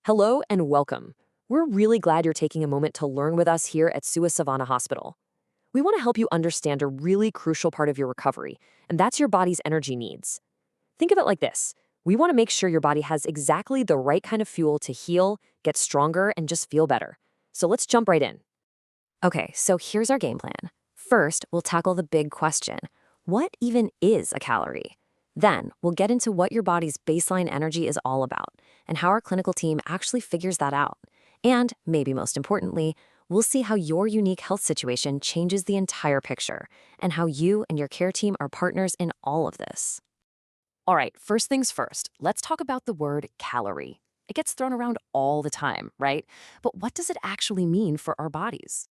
Hello and welcome. We're really glad you're taking a moment to learn with us here at Sua Savannah Hospital. We want to help you understand a really crucial part of your recovery, and that's your body's energy needs. Think of it like this. We want to make sure your body has exactly the right kind of fuel to heal, get stronger, and just feel better. So let's jump right in. Okay, so here's our game plan. First, we'll tackle the big question. What even is a calorie? Then, we'll get into what your body's baseline energy is all about and how our clinical team actually figures that out. And, maybe most importantly, we'll see how your unique health situation changes the entire picture and how you and your care team are partners in all of this. All right, first things first, let's talk about the word calorie. It gets thrown around all the time, right? But what does it actually mean for our bodies?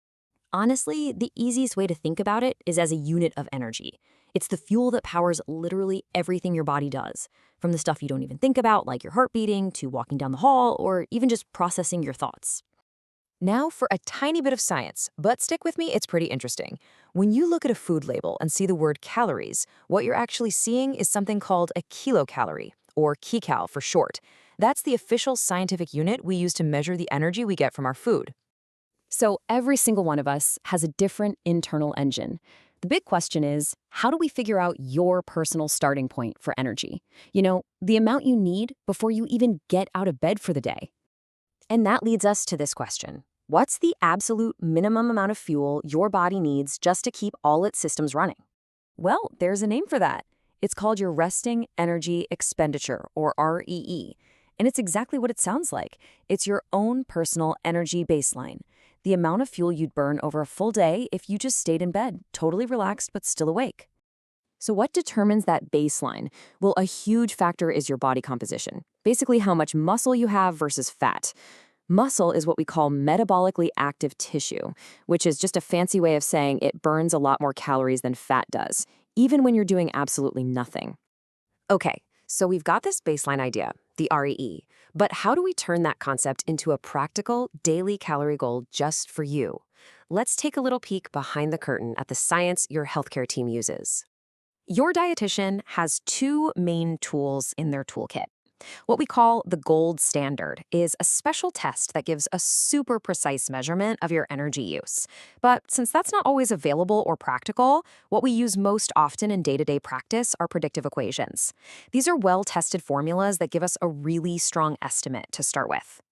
Honestly, the easiest way to think about it is as a unit of energy. It's the fuel that powers literally everything your body does, from the stuff you don't even think about, like your heart beating, to walking down the hall, or even just processing your thoughts. Now for a tiny bit of science, but stick with me, it's pretty interesting. When you look at a food label and see the word calories, what you're actually seeing is something called a kilocalorie, or kcal for short. That's the official scientific unit we use to measure the energy we get from our food. So every single one of us has a different internal engine. The big question is, how do we figure out your personal starting point for energy? The amount you need before you even get out of bed for the day. And that leads us to this question. What's the absolute minimum amount of fuel your body needs just to keep all its systems running? Well, there's a name for that. It's called your resting energy expenditure, or REE. And it's exactly what it sounds like. It's your own personal energy baseline. The amount of fuel you'd burn over a full day if you just stayed in bed, totally relaxed but still awake. So what determines that baseline? Well, a huge factor is your body composition. Basically, how much muscle you have versus fat. Muscle is what we call metabolically active tissue, which is just a fancy way of saying it burns a lot more calories than fat does, even when you're doing absolutely nothing. Okay, so we've got this baseline idea, the REE, but how do we turn that concept into a practical daily calorie goal just for you? Let's take a little peek behind the curtain at the science your healthcare team uses. Your dietitian has two main tools in their toolkit. What we call the gold standard is a special test that gives a super precise measurement of your energy use. But since that's not always available or practical, what we use most often in day-to-day practice are predictive equations. These are well-tested formulas that give us a really strong estimate to start with.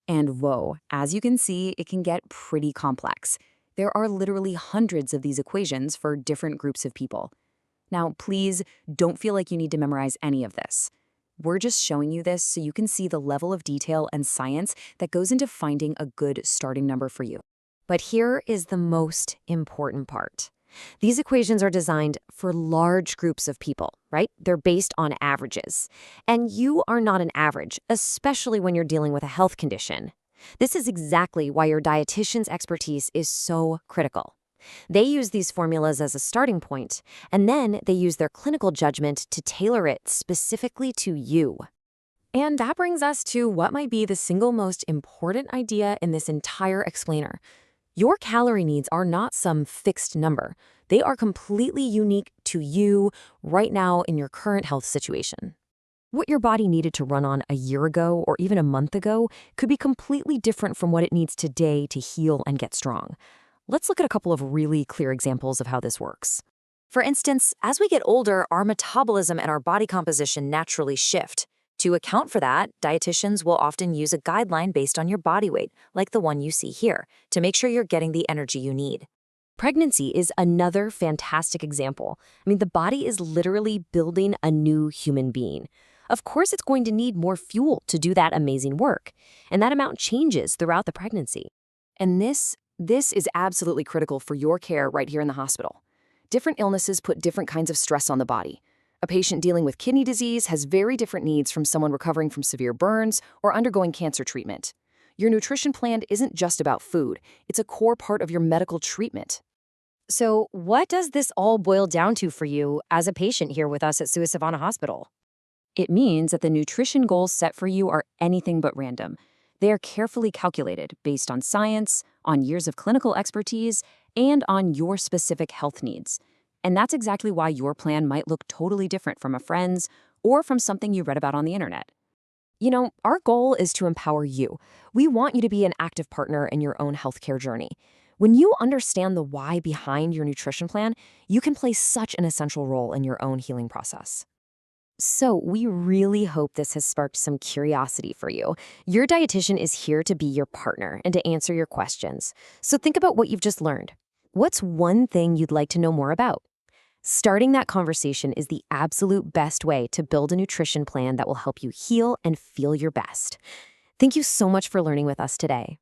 And whoa, as you can see, it can get pretty complex. There are literally hundreds of these equations for different groups of people. Now, please don't feel like you need to memorize any of this. We're just showing you this so you can see the level of detail and science that goes into finding a good starting number for you. But here is the most important part. These equations are designed for large groups of people, right? They're based on averages. And you are not an average, especially when you're dealing with a health condition. This is exactly why your dietitian's expertise is so critical. They use these formulas as a starting point, and then they use their clinical judgment to tailor it specifically to you. And that brings us to what might be the single most important idea in this entire explainer. Your calorie needs are not some fixed number. They are completely unique to you right now in your current health situation. What your body needed to run on a year ago or even a month ago could be completely different from what it needs today to heal and get strong. Let's look at a couple of really clear examples of how this works. For instance, as we get older, our metabolism and our body composition naturally shift. To account for that, dietitians will often use a guideline based on your body weight, like the one you see here, to make sure you're getting the energy you need. Pregnancy is another fantastic example. The body is literally building a new human being. Of course, it's going to need more fuel to do that amazing work, and that amount changes throughout the pregnancy. And this is absolutely critical for your care right here in the hospital. Different illnesses put different kinds of stress on the body. A patient dealing with kidney disease has very different needs from someone recovering from severe burns or undergoing cancer treatment. Your nutrition plan isn't just about food. It's a core part of your medical treatment. So what does this all boil down to for you as a patient here with us at Sua Savannah Hospital? It means that the nutrition goals set for you are anything but random. They are carefully calculated based on science, on years of clinical expertise, and on your specific health needs. And that's exactly why your plan might look totally different from a friend's or from something you read about on the internet. Our goal is to empower you. We want you to be an active partner in your own healthcare journey. When you understand the why behind your nutrition plan, you can play such an essential role in your own healing process. So, we really hope this has sparked some curiosity for you. Your dietitian is here to be your partner and to answer your questions. So, think about what you've just learned. What's one thing you'd like to know more about? Starting that conversation is the absolute best way to build a nutrition plan that will help you heal and feel your best. Thank you so much for learning with us today.